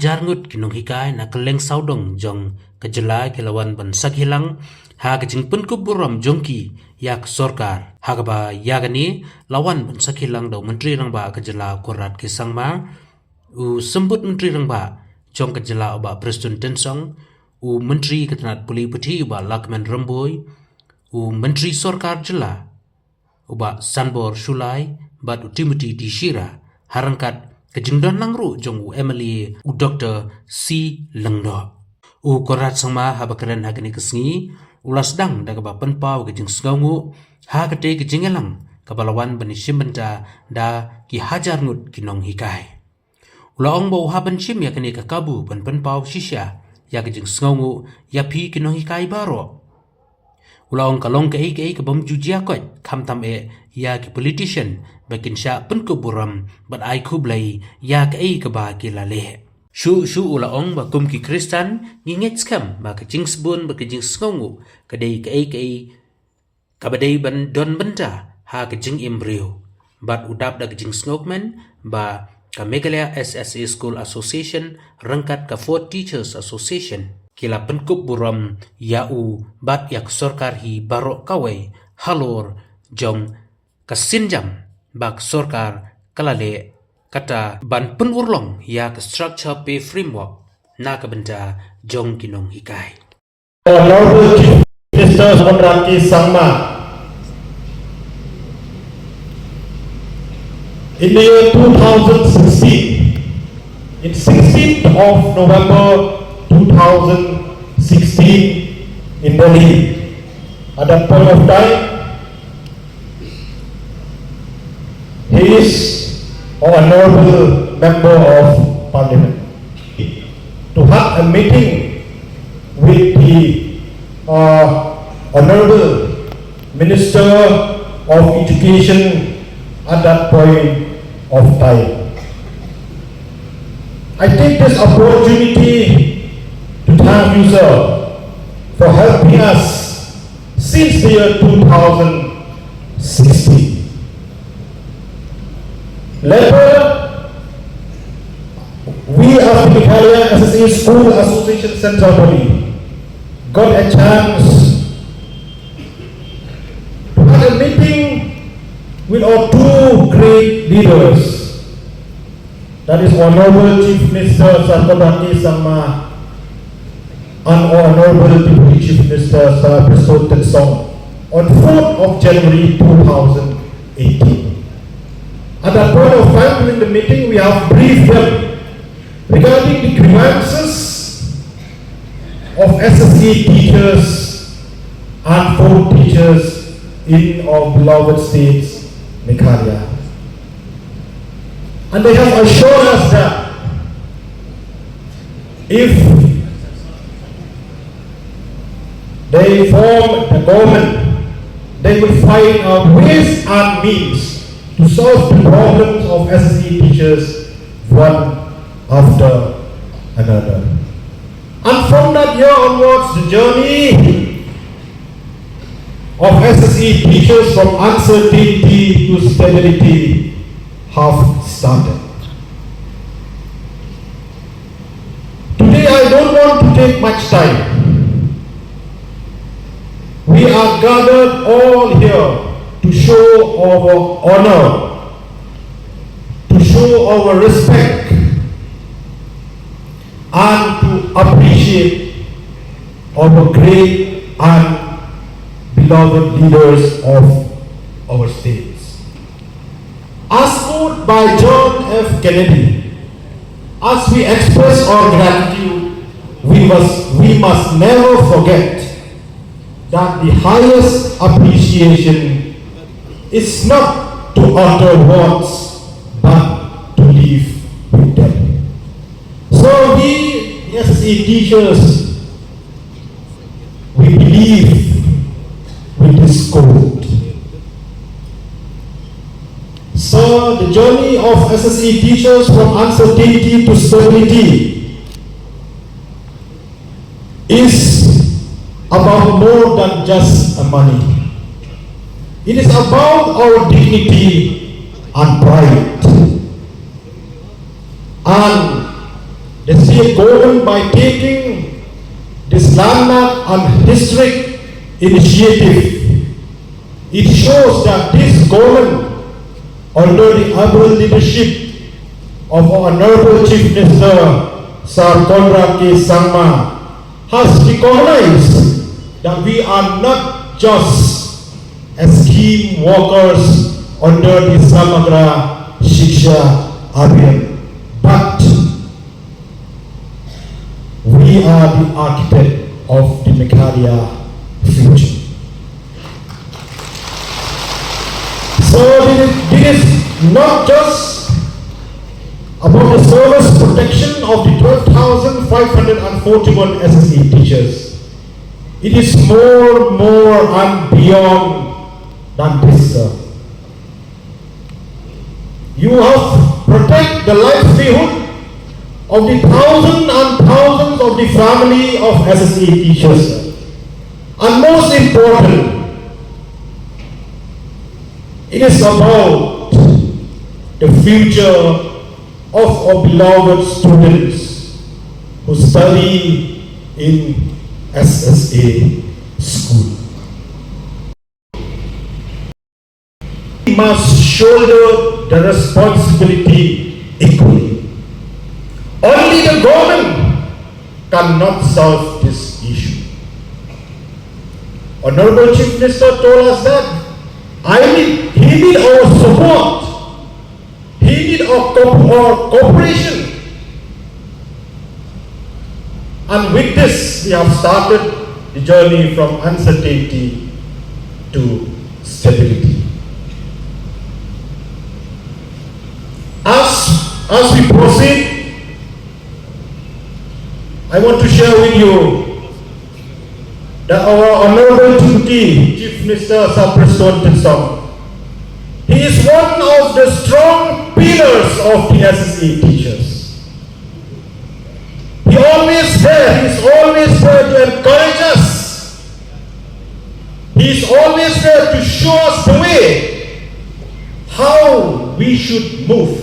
hajar ngut ki nonghikai na keleng saudong jong kejelai kelawan ban sakhilang ha kejing pynkup burom jongki yak sorkar hagaba yagani lawan ban sakhilang do menteri rangba kejela korat ki sangma u sembut menteri rangba jong kejela oba presiden tensong u menteri ketenat puli putih uba lakmen remboy u menteri sorkar jela uba sanbor shulai bat u timothy dishira harangkat kejingdon langru jong u Emily u Dr. C. Lengdo. U korat sangma habakaren hagani kesengi ulas dang da kaba penpau kejing sengaungu ha kete kejingelang kabalawan bani shimbenta da ki hajar ngut ki nonghikai. Ula ong bau haban shim ya kene kakabu ban penpau shisha ya kejing sengaungu ya pi ki nonghikai baro. Ula ong kalong kei kabam jujia kot kam tam ya ki politician bakin sya pynkup burom bat ai kublai ya kei kaba ki lale. Shu ula ong ba kum ki kristan nginget skam ba kejing sebun ba kejing sengaungu kadei kei kabadei ban don benda ha kejing imbriu bat udap da kejing sengokmen ba ka Meghalaya SSA School Association rangkat ka Fort Teachers Association kila pynkup burom yau bat yak sorkar hi barok kawai halor jong kasinjam bak sorkar kalale kata ban pen urlong yak structure pay framework na kabenta jong kinong hikai. Honorable Chief Minister Samanraki Sangma, in the year 2016, in 16th of November 2016 in Delhi. At that point of time, he is an honorable member of parliament to have a meeting with the honorable Minister of Education at that point of time. I take this opportunity to thank you, sir, for helping us since the year 2016. Later, we as the Meghalaya SSA School Association Central Body got a chance to have a meeting with our two great leaders, that is Honorable Chief Minister Sorkar Sangma and Honorable Deputy Chief Minister Sir Presto Tensong on 4th of January 2018. At that point of time during the meeting, we have briefed them regarding the grievances of SSC teachers and folk teachers in our beloved states, Meghalaya. And they have assured us that if they form the government, they will find out ways and means to solve the problems of SSE teachers one after another. And from that year onwards, the journey of SSE teachers from uncertainty to stability have started. Today I don't want to take much time. We are gathered all here to show our honor, to show our respect, and to appreciate our great and beloved leaders of our states. As put by John F. Kennedy, as we express our gratitude, we must never forget that the highest appreciation is not to utter words, but to live with them. So we, the SSA teachers, we believe with this code. So the journey of SSA teachers from uncertainty to stability is about more than just money. It is about our dignity and pride. And the state government by taking this landmark and historic initiative. It shows that this government, under the able leadership of our Honorable Chief Minister Sorkar K. Sangma, has recognized that we are not just scheme workers under the Samagra Shiksha Abhiyan, but we are the architect of the Meghalaya future. So it is not just about the service protection of the 12,541 SSE teachers. It is more and beyond than this, sir. You have protect the livelihood of the thousands and thousands of the family of SSE teachers, sir. And most important, it is about the future of our beloved students who study in SSA school. We must shoulder the responsibility equally. Only the government cannot solve this issue. Honorable Chief Minister told us that he need our support. He need our cooperation. And with this, we have started the journey from uncertainty to stability. As we proceed, I want to share with you that our Honorable Deputy Chief Minister Sorkar, he is one of the strong pillars of the SSE teachers. He is always there to encourage us. He is always there to show us the way how we should move,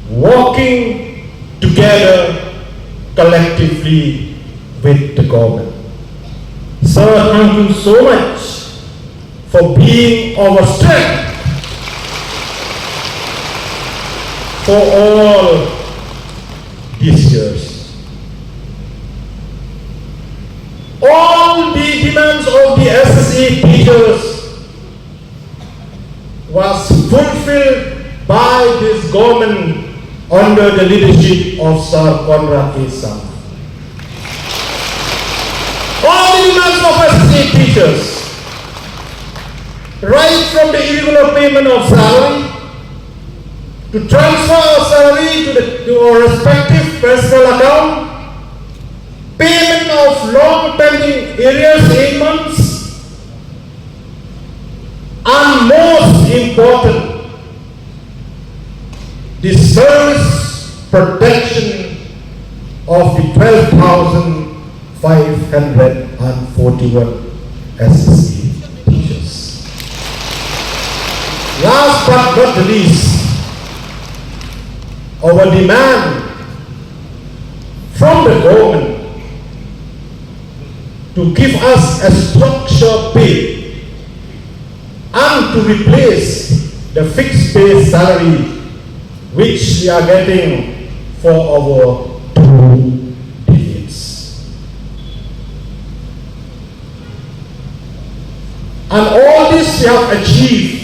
working together collectively with the government. Sir, thank you so much for being our strength for all these years. All the demands of the SSE teachers was fulfilled by this government under the leadership of Sir Konrad Kesang. All the demands of SSE teachers, right from the irregular payment of salary, to transfer our salary to our respective personal account, payment of long pending arrears 8 months, and most important, the service protection of the 12,541 SSE teachers. Last but not least, our demand from the government to give us a structured pay and to replace the fixed pay salary which we are getting for our 2 decades. And all this we have achieved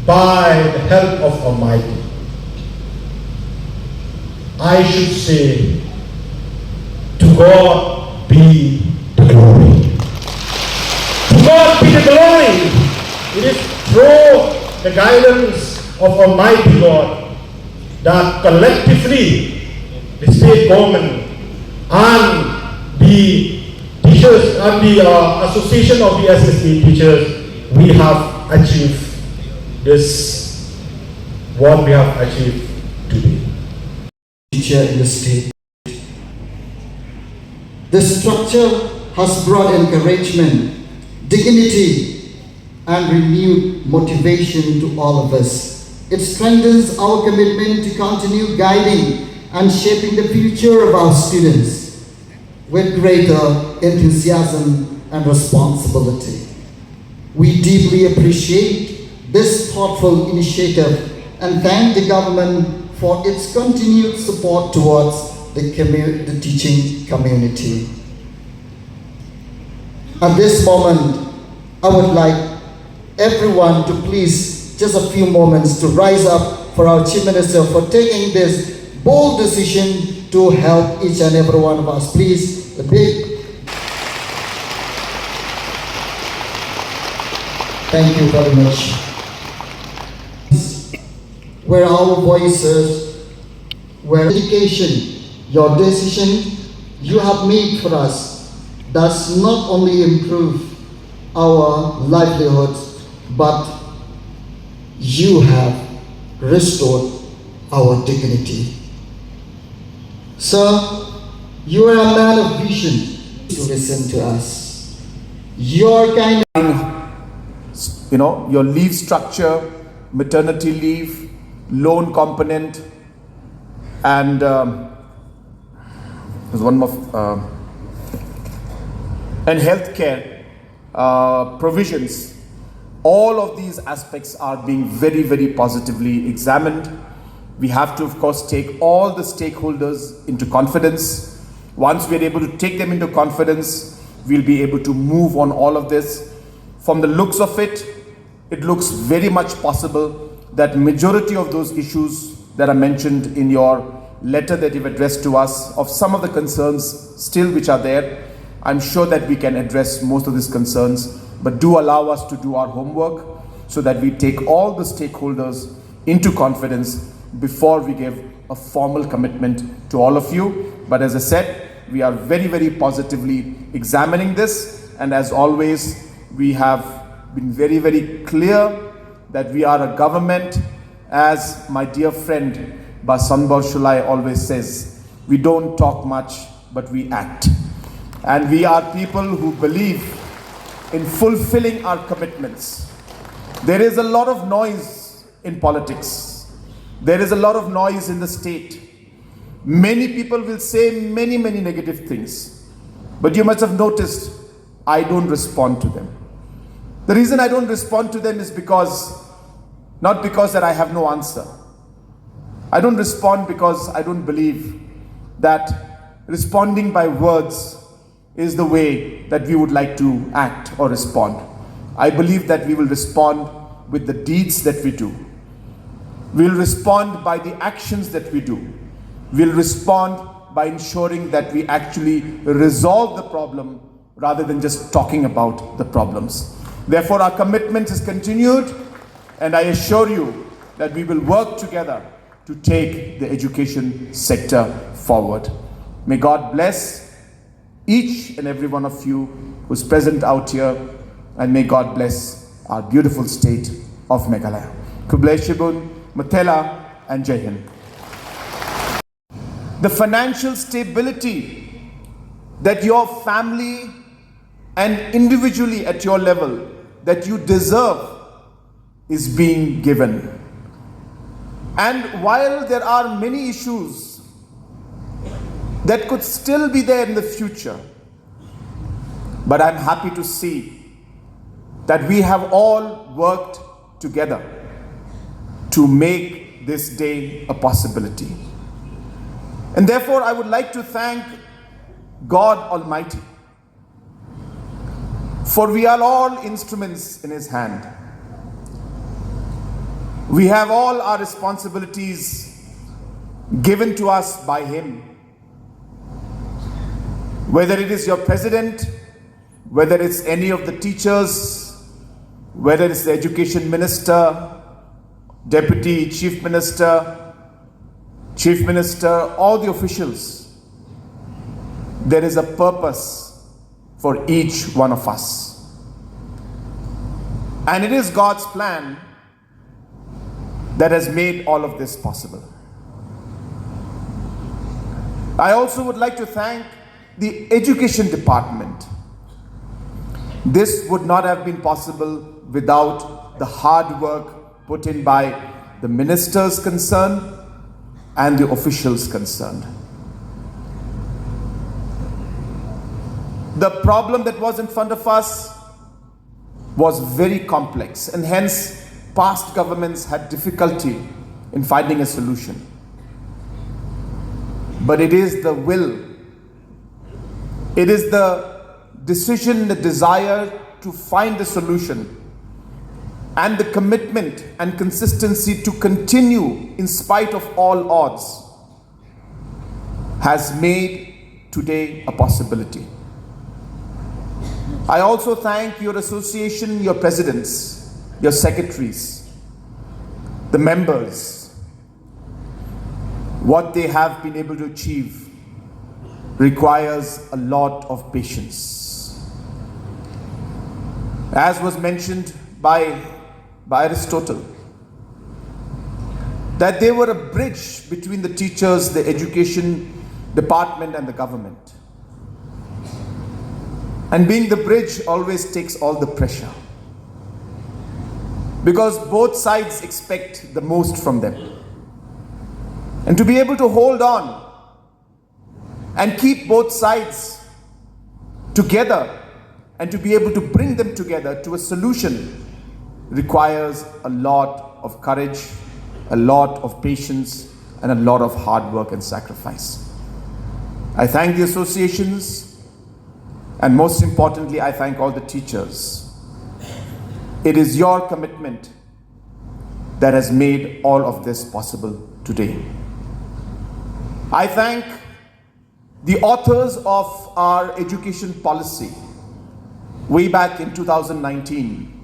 by the help of Almighty. I should say, to God be the glory. To God be the glory. It is through the guidance of Almighty God that collectively the state government and the teachers and the association of the SSE teachers, we have achieved this, what we have achieved today. Teacher in the state. The structure has brought encouragement, dignity, and renewed motivation to all of us. It strengthens our commitment to continue guiding and shaping the future of our students with greater enthusiasm and responsibility. We deeply appreciate this thoughtful initiative and thank the government for its continued support towards the teaching community. At this moment, I would like everyone to please just a few moments to rise up for our Chief Minister for taking this bold decision to help each and every one of us. Please, a big thank you very much. Where our voices, where education, your decision you have made for us does not only improve our livelihoods, but you have restored our dignity. Sir, you are a man of vision to listen to us. Your kind your leave structure, maternity leave, loan component, and there's one more, and healthcare provisions. All of these aspects are being very, very positively examined. We have to, of course, take all the stakeholders into confidence. Once we are able to take them into confidence, we'll be able to move on all of this. From the looks of it, it looks very much possible that majority of those issues that are mentioned in your letter that you've addressed to us, of some of the concerns still which are there, I'm sure that we can address most of these concerns, but do allow us to do our homework so that we take all the stakeholders into confidence before we give a formal commitment to all of you. But as I said, we are very, very positively examining this, and as always, we have been very, very clear that we are a government, as my dear friend Basanbor Shulai always says, we don't talk much, but we act. And we are people who believe in fulfilling our commitments. There is a lot of noise in politics. There is a lot of noise in the state. Many people will say many, many negative things. But you must have noticed, I don't respond to them. The reason I don't respond to them is not because that I have no answer. I don't respond because I don't believe that responding by words is the way that we would like to act or respond. I believe that we will respond with the deeds that we do. We'll respond by the actions that we do. We'll respond by ensuring that we actually resolve the problem rather than just talking about the problems. Therefore, our commitment is continued, and I assure you that we will work together to take the education sector forward. May God bless each and every one of you who's present out here, and may God bless our beautiful state of Meghalaya. Kublai Shibun, Matela, and Jai Hind. The financial stability that your family and individually at your level that you deserve is being given. And while there are many issues that could still be there in the future, but I'm happy to see that we have all worked together to make this day a possibility. And therefore, I would like to thank God Almighty, for we are all instruments in His hand. We have all our responsibilities given to us by Him. Whether it is your president, whether it's any of the teachers, whether it's the education minister, deputy chief minister, all the officials, there is a purpose for each one of us. And it is God's plan that has made all of this possible. I also would like to thank the education department. This would not have been possible without the hard work put in by the ministers concerned and the officials concerned. The problem that was in front of us was very complex, and hence past governments had difficulty in finding a solution. But it is the will, it is the decision, the desire to find a solution, and the commitment and consistency to continue in spite of all odds has made today a possibility. I also thank your association, your presidents, your secretaries, the members. What they have been able to achieve requires a lot of patience. As was mentioned by Aristotle, that they were a bridge between the teachers, the education department and the government. And being the bridge always takes all the pressure, because both sides expect the most from them. And to be able to hold on and keep both sides together and to be able to bring them together to a solution requires a lot of courage, a lot of patience, and a lot of hard work and sacrifice. I thank the associations, and most importantly, I thank all the teachers. It is your commitment that has made all of this possible today. I thank the authors of our education policy way back in 2019.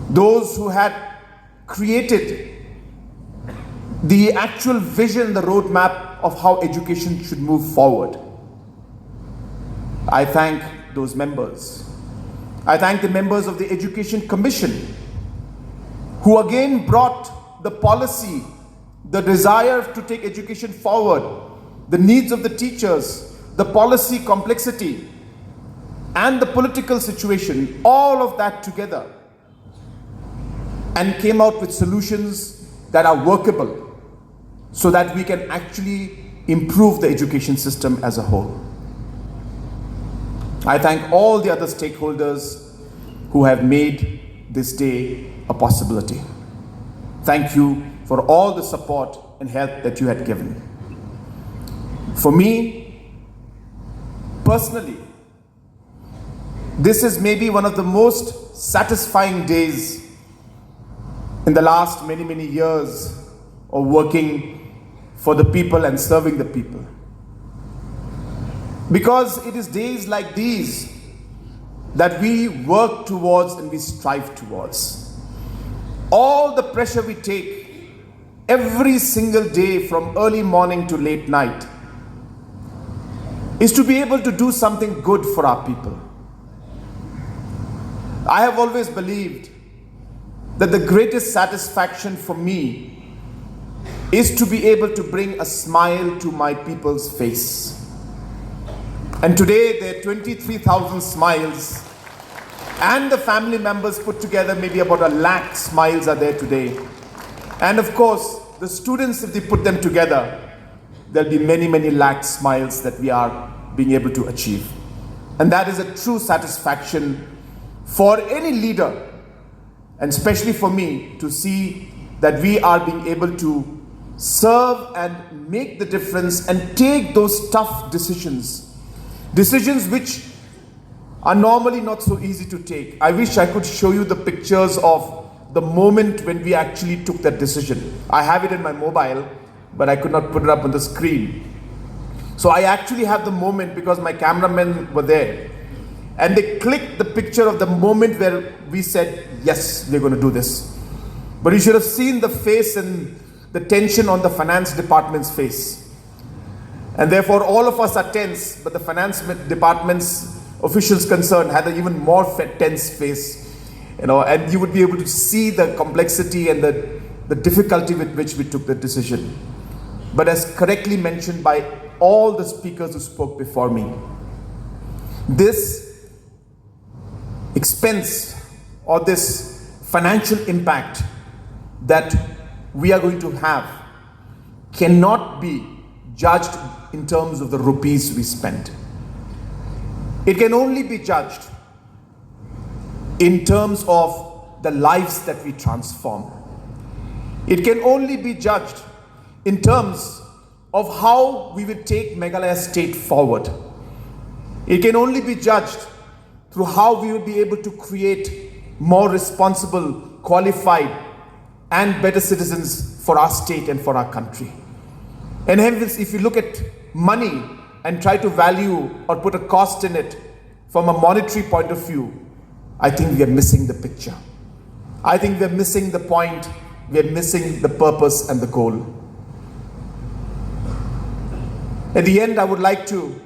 Those who had created the actual vision, the roadmap of how education should move forward. I thank those members. I thank the members of the Education Commission, who again brought the policy, the desire to take education forward, the needs of the teachers, the policy complexity, and the political situation, all of that together, and came out with solutions that are workable so that we can actually improve the education system as a whole. I thank all the other stakeholders who have made this day a possibility. Thank you for all the support and help that you had given. For me, personally, this is maybe one of the most satisfying days in the last many years of working for the people and serving the people. Because it is days like these that we work towards and we strive towards. All the pressure we take every single day from early morning to late night is to be able to do something good for our people. I have always believed that the greatest satisfaction for me is to be able to bring a smile to my people's face. And today there are 23,000 smiles, and the family members put together maybe about 100,000 smiles are there today. And of course, the students, if they put them together, there'll be many lakh smiles that we are being able to achieve. And that is a true satisfaction for any leader, and especially for me, to see that we are being able to serve and make the difference and take those tough decisions which are normally not so easy to take. I wish I could show you the pictures of the moment when we actually took that decision. I have it in my mobile, but I could not put it up on the screen. So I actually have the moment because my cameramen were there. And they clicked the picture of the moment where we said, yes, we're going to do this. But you should have seen the face and the tension on the finance department's face. And therefore all of us are tense, but the finance department's officials concerned had an even more tense face. And you would be able to see the complexity and the difficulty with which we took the decision. But as correctly mentioned by all the speakers who spoke before me, this expense or this financial impact that we are going to have cannot be judged in terms of the rupees we spend. It can only be judged in terms of the lives that we transform. It can only be judged in terms of how we will take Meghalaya state forward. It can only be judged through how we will be able to create more responsible, qualified, and better citizens for our state and for our country. And hence, if you look at money and try to value or put a cost in it from a monetary point of view, I think we are missing the picture. I think we are missing the point, we are missing the purpose and the goal. At the end, I would like to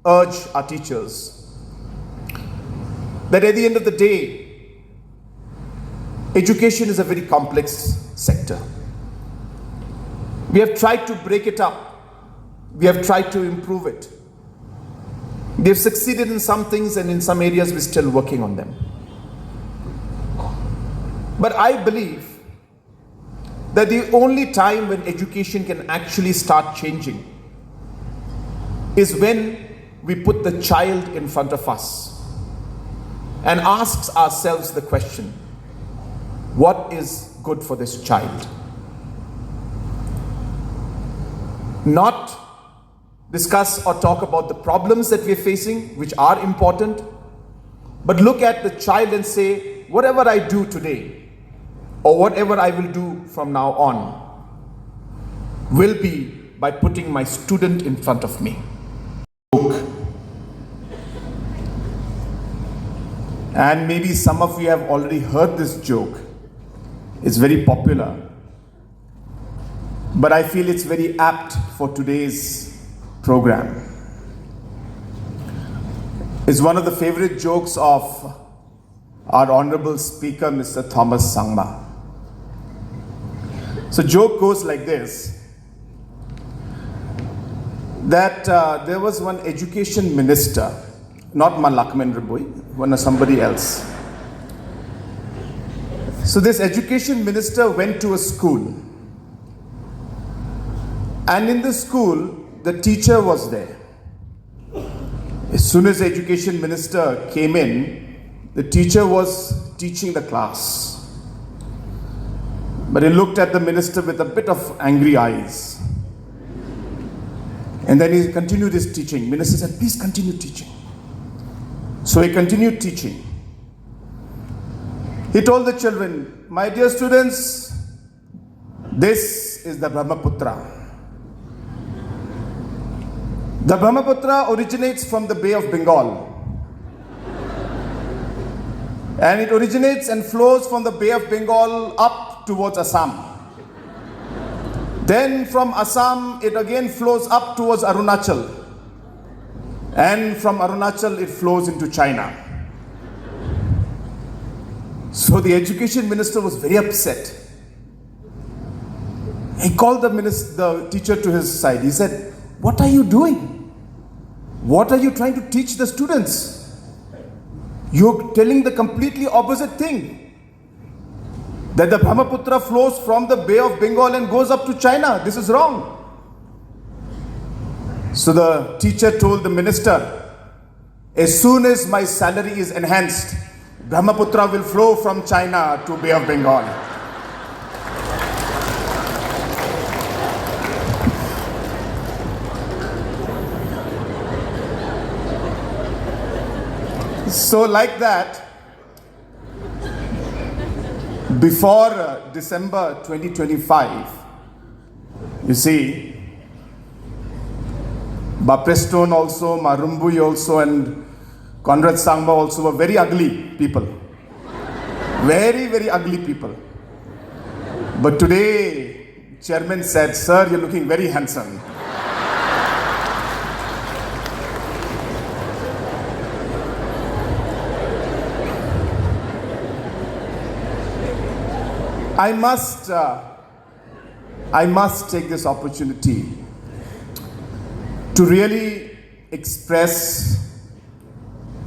urge our teachers that at the end of the day, education is a very complex sector. We have tried to break it up. We have tried to improve it. We have succeeded in some things, and in some areas we're still working on them. But I believe that the only time when education can actually start changing is when we put the child in front of us and asks ourselves the question, what is good for this child? Not discuss or talk about the problems that we're facing, which are important, but look at the child and say, whatever I do today, or whatever I will do from now on, will be by putting my student in front of me. And maybe some of you have already heard this joke. It's very popular. But I feel it's very apt for today's program. It's one of the favorite jokes of our honorable speaker, Mr. Thomas Sangma. So joke goes like this, that there was one education minister, not Malakmen Ribui, one somebody else. So this education minister went to a school, and in the school, the teacher was there. As soon as the education minister came in, the teacher was teaching the class. But he looked at the minister with a bit of angry eyes. And then he continued his teaching. Minister said, please continue teaching. So he continued teaching. He told the children, my dear students, this is the Brahmaputra. The Brahmaputra originates from the Bay of Bengal. And it originates and flows from the Bay of Bengal up towards Assam. Then from Assam, it again flows up towards Arunachal. And from Arunachal, it flows into China. So the education minister was very upset. He called the teacher to his side. He said, what are you doing? What are you trying to teach the students? You're telling the completely opposite thing. That the Brahmaputra flows from the Bay of Bengal and goes up to China. This is wrong. So the teacher told the minister, as soon as my salary is enhanced, Brahmaputra will flow from China to Bay of Bengal. So like that, before December 2025, you see, Baprestone also, Marumbui also, and Conrad Sangma also were very ugly people. Very, very ugly people. But today, chairman said, sir, you're looking very handsome. I must take this opportunity to really express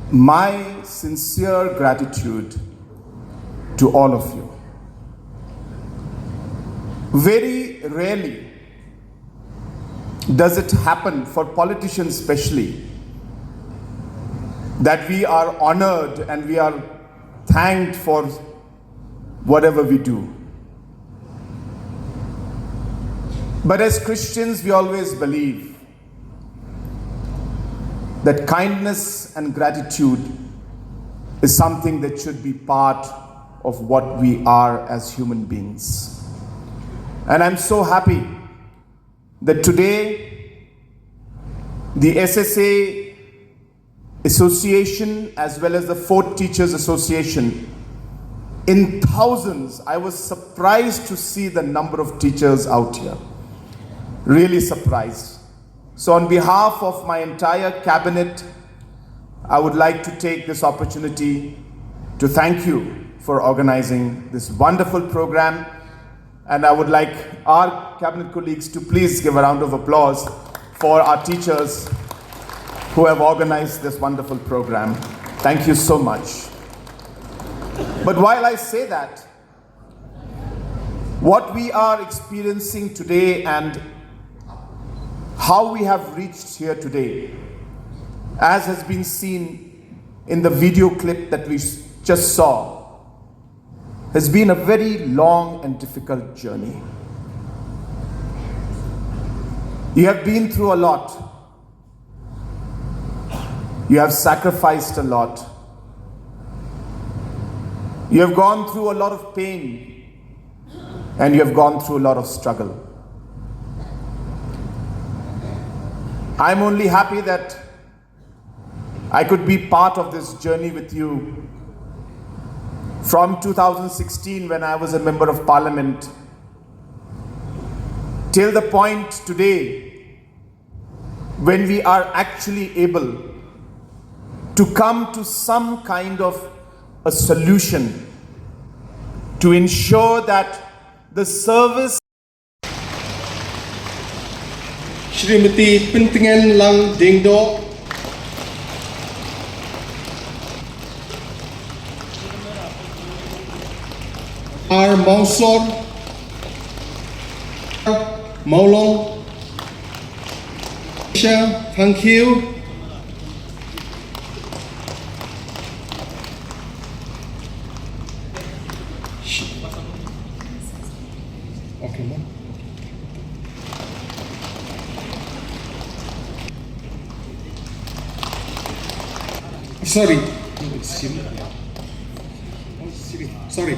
my sincere gratitude to all of you. Very rarely does it happen, for politicians especially, that we are honored and we are thanked for whatever we do. But as Christians, we always believe that kindness and gratitude is something that should be part of what we are as human beings. And I'm so happy that today the SSA Association as well as the Fort Teachers Association, in thousands, I was surprised to see the number of teachers out here. Really surprised. So on behalf of my entire cabinet, I would like to take this opportunity to thank you for organizing this wonderful program. And I would like our cabinet colleagues to please give a round of applause for our teachers who have organized this wonderful program. Thank you so much. But while I say that, what we are experiencing today and how we have reached here today, as has been seen in the video clip that we just saw, has been a very long and difficult journey. You have been through a lot. You have sacrificed a lot. You have gone through a lot of pain, and you have gone through a lot of struggle. I'm only happy that I could be part of this journey with you from 2016, when I was a member of parliament, till the point today when we are actually able to come to some kind of a solution to ensure that the service. Shrimati Pintingan Lang Dingdo, R. Mausor, Maulong, thank you. Okay, ma'am. Sorry. Sorry.